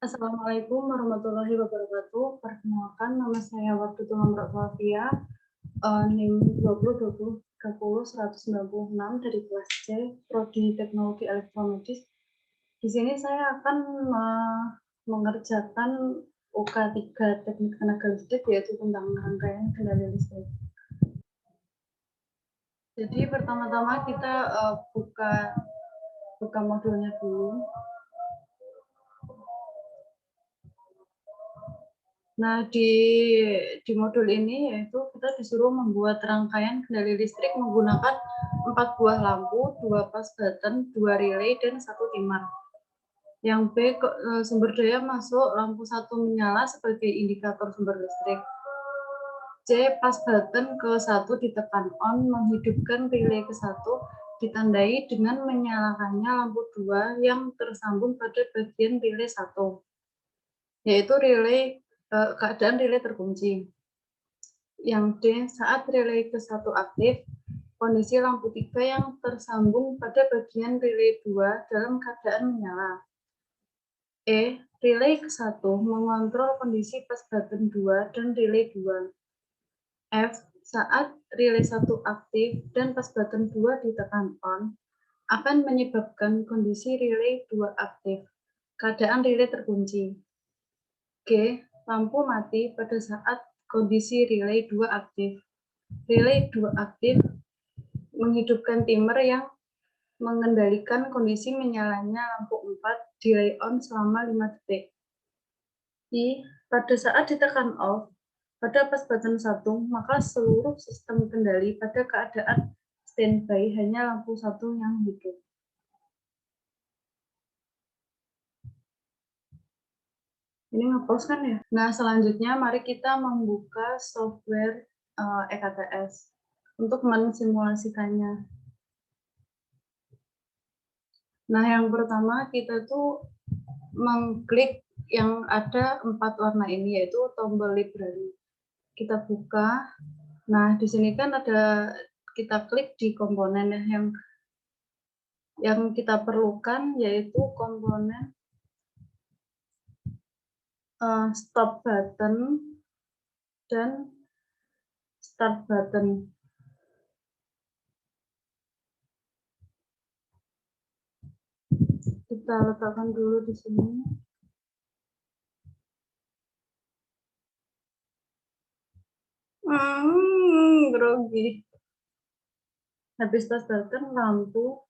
Assalamualaikum warahmatullahi wabarakatuh. Perkenalkan, nama saya Wardatul Hamra Flavia, NIM 202030-196 dari kelas C, Prodi Teknologi Elektromedis. Di sini saya akan mengerjakan UK3 Teknik Tenaga Listrik, yaitu tentang rangkaian kendali listrik. Jadi pertama-tama kita buka modulnya dulu. Nah, di modul ini yaitu kita disuruh membuat rangkaian kendali listrik menggunakan 4 buah lampu, 2 pas button, 2 relay, dan 1 timmer. Yang B, sumber daya masuk, lampu 1 menyala sebagai indikator sumber listrik. C, pas button ke-1 ditekan on, menghidupkan relay ke-1, ditandai dengan menyalakannya lampu 2 yang tersambung pada bagian relay 1, yaitu keadaan relay terkunci. Yang D, saat relay ke-1 aktif, kondisi lampu 3 yang tersambung pada bagian relay 2 dalam keadaan menyala. E, relay ke-1 mengontrol kondisi pas button 2 dan relay 2. F, saat relay 1 aktif dan pas button 2 ditekan on, akan menyebabkan kondisi relay 2 aktif, keadaan relay terkunci. G, lampu mati pada saat kondisi relay 2 aktif. Relay 2 aktif menghidupkan timer yang mengendalikan kondisi menyalanya lampu 4 delay on selama 5 detik. I, pada saat ditekan off pada pas button 1, maka seluruh sistem kendali pada keadaan standby, hanya lampu 1 yang hidup. Ini nge-pause kan ya? Nah, selanjutnya mari kita membuka software EKTS untuk mensimulasikannya. Nah, yang pertama kita tuh mengklik yang ada 4 warna ini, yaitu tombol library. Kita buka. Nah, di sini kan ada, kita klik di komponen yang kita perlukan, yaitu komponen stop button dan start button. Kita letakkan dulu di sini. Grogi. Habis start button, lampu.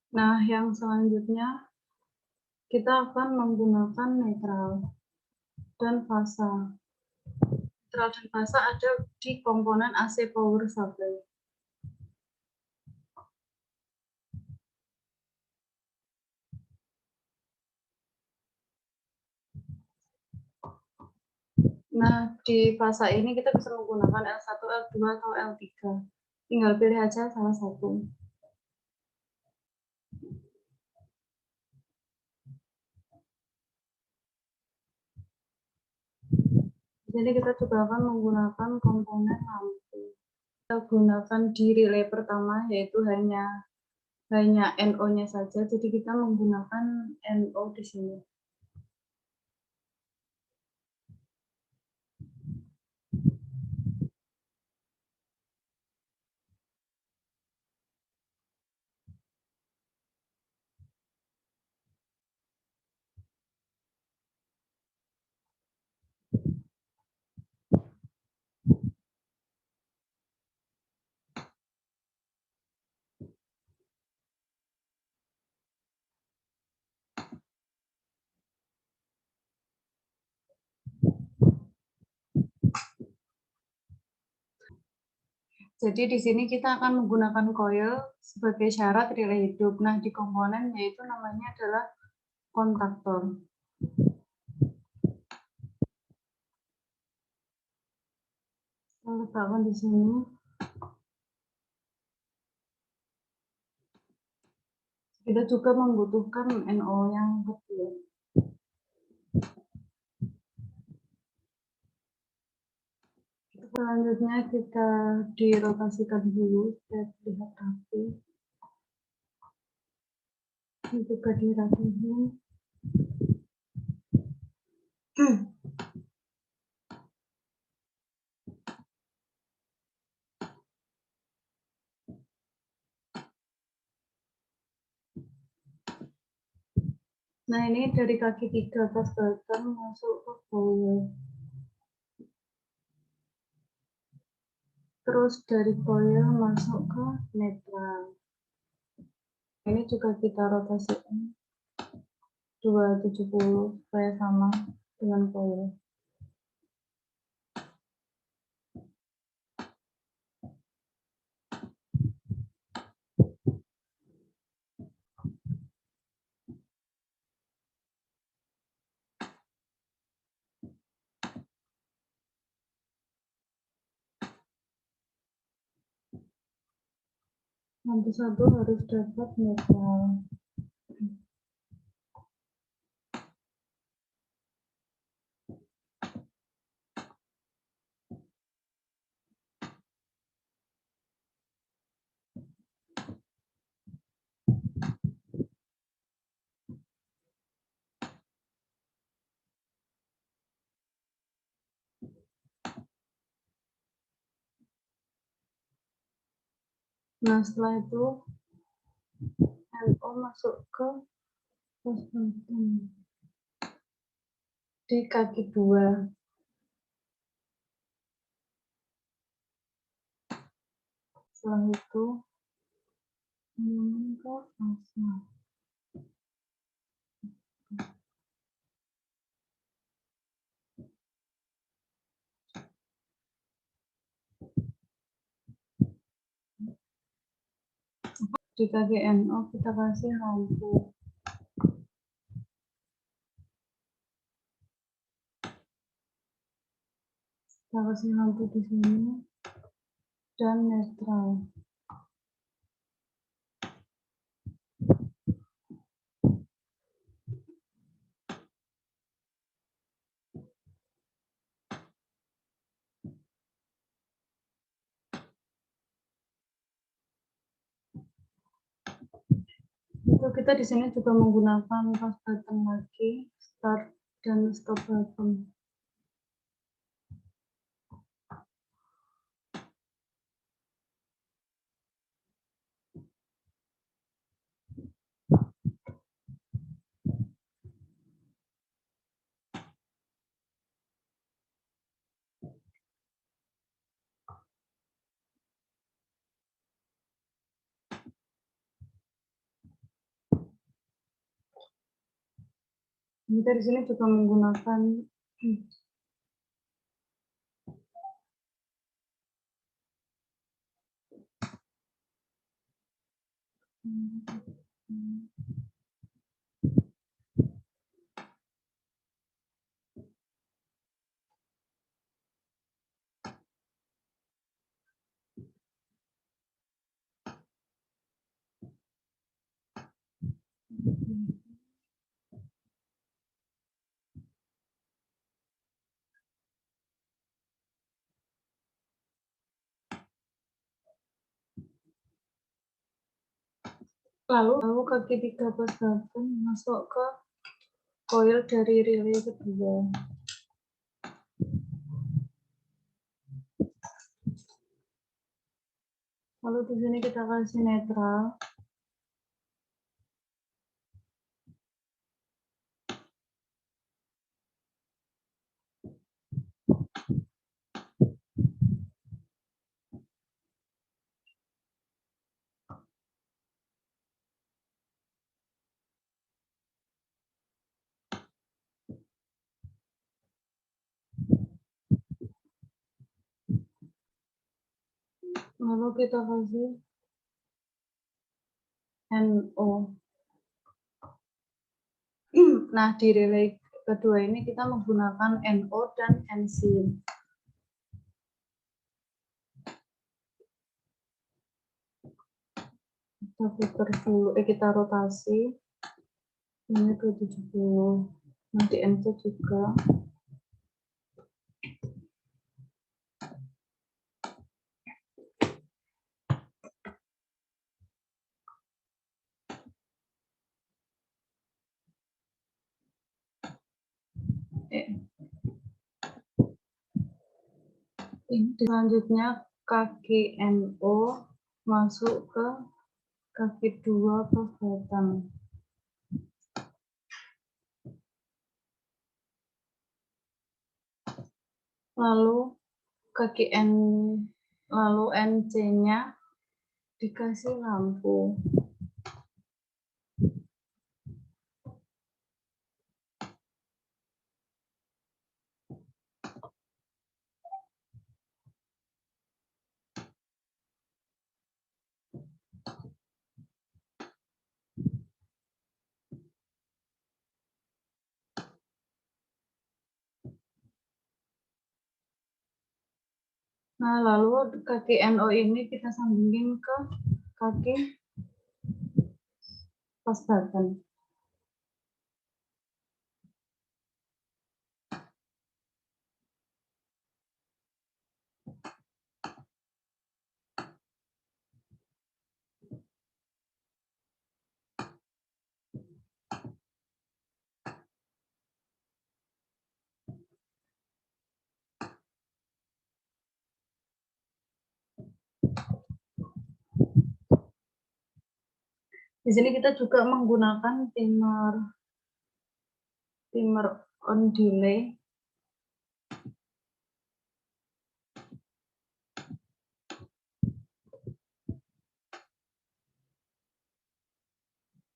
Nah, yang selanjutnya kita akan menggunakan netral dan fasa. Netral dan fasa ada di komponen AC power supply. Nah, di fasa ini kita bisa menggunakan L1, L2, atau L3. Tinggal pilih aja salah satu. Jadi kita juga akan menggunakan komponen lampu. Kita gunakan di relay pertama, yaitu hanya NO-nya saja. Jadi kita menggunakan NO di sini. Jadi di sini kita akan menggunakan coil sebagai syarat relay hidup. Nah, di komponen yaitu namanya adalah kontaktor. Kita letakkan di sini. Kita juga membutuhkan NO yang kecil. Selanjutnya kita dirotasikan dulu supaya terlihat rapi. Ini juga dirapiin. Nah, ini dari kaki 3 pas bottom masuk ke bawah. Terus dari coil masuk ke netral. Ini juga kita rotasikan 270 supaya sama dengan coil. Nanti satu harus dapat netral. Nah, setelah itu NO masuk ke pos bottom di kaki 2. Setelah itu ke fase. Di kaki NO kita kasih lampu. Kita kasih lampu di sini dan netral. Itu kita di sini juga menggunakan pas button lagi, start dan stop button. Kita di sini juga menggunakan lalu kaki 3 pas button masuk ke coil dari relay kedua. Lalu di sini kita kasih netral. Lalu kita kasih NO. Nah, di relay kedua ini kita menggunakan NO dan NC. Kita putar dulu, kita rotasi. Ini 270. Nanti NC juga. Ini selanjutnya kaki NO masuk ke kaki 2 pas batang. Lalu kaki N, lalu NC-nya dikasih lampu. Nah, lalu kaki NO ini kita sambungin ke kaki pas batang. Di sini kita juga menggunakan timer on delay.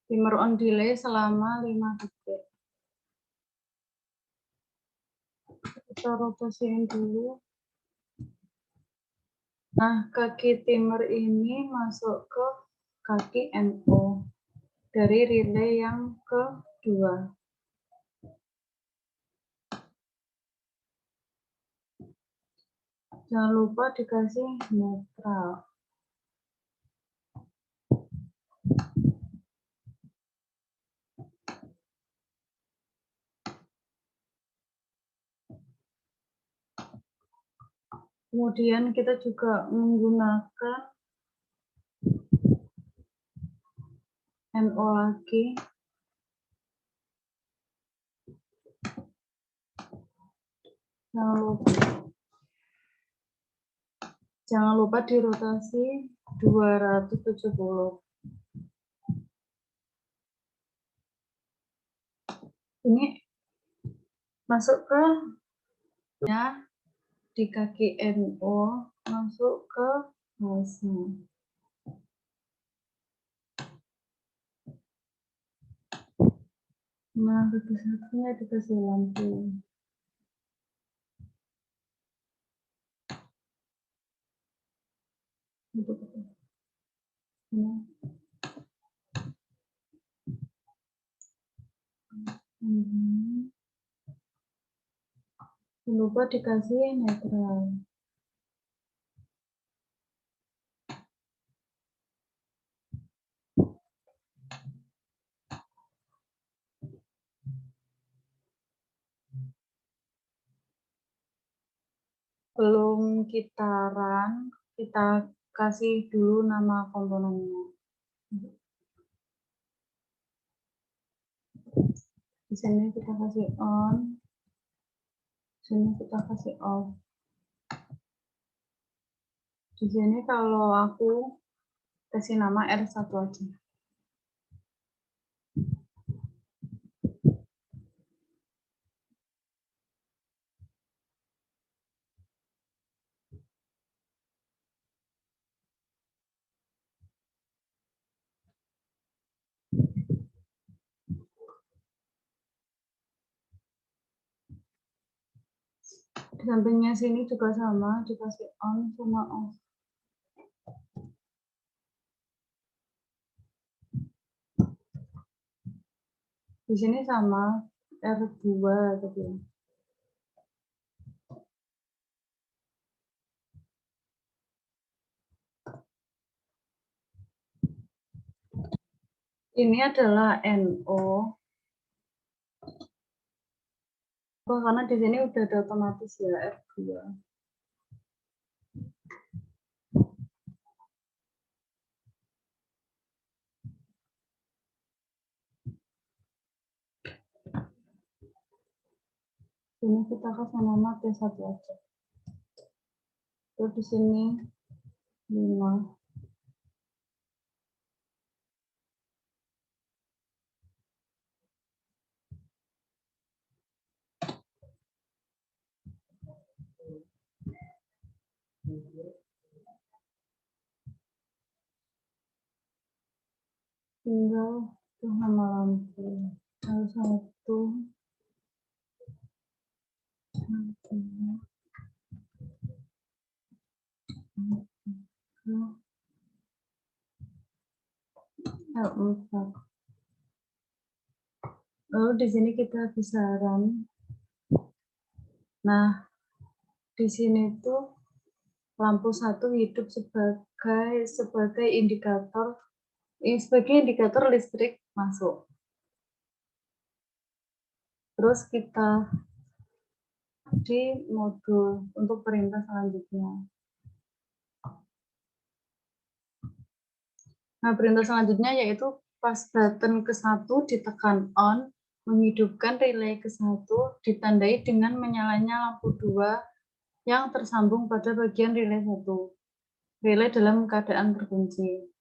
Timer on delay selama 5 detik. Kita rotasiin dulu. Nah, kaki timer ini masuk ke kaki NO dari relay yang kedua. Jangan lupa dikasih netral. Kemudian kita juga menggunakan NO lagi. Jangan lupa dirotasi 270. Ini masuk ke ya, di kaki NO masuk ke base. Nah, kaki satunya dikasih lampu. Nah. Jangan lupa dikasih netral. Belum kita run, kita kasih dulu nama komponennya. Di sini kita kasih on, di sini kita kasih off. Di sini kalau aku kasih nama R1 aja. Di sampingnya sini juga sama, dikasih on sama off. Di sini sama R2 tadi. Ini adalah NO. Oh, karena di sini udah ada otomatis ya F2. Ini kita kasih nama T1 aja. Terus di sini 5. Tinggal tuh nama lampu. L1, L4. Lalu di sini kita bisa run. Nah, di sini tuh lampu 1 hidup sebagai indikator listrik masuk. Terus kita di modul untuk perintah selanjutnya. Nah, perintah selanjutnya yaitu pas button ke-1 ditekan on, menghidupkan relay ke-1 ditandai dengan menyalanya lampu 2 yang tersambung pada bagian relay 1. Relay dalam keadaan terkunci.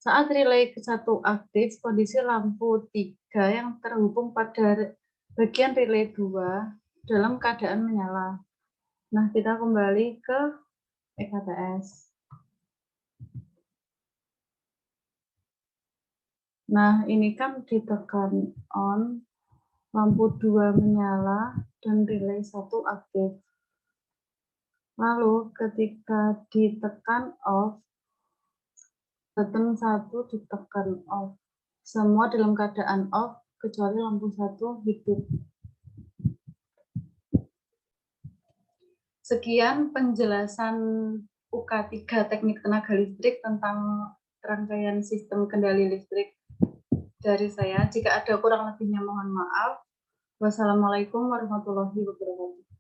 Saat relay ke-1 aktif, kondisi lampu 3 yang terhubung pada bagian relay 2 dalam keadaan menyala. Nah, kita kembali ke EKTS. Nah, ini kan ditekan on, lampu 2 menyala, dan relay 1 aktif. Lalu, ketika ditekan off, button 1 ditekan off. Semua dalam keadaan off, kecuali lampu 1 hidup. Sekian penjelasan UK3 Teknik Tenaga Listrik tentang rangkaian sistem kendali listrik dari saya. Jika ada kurang lebihnya mohon maaf. Wassalamualaikum warahmatullahi wabarakatuh.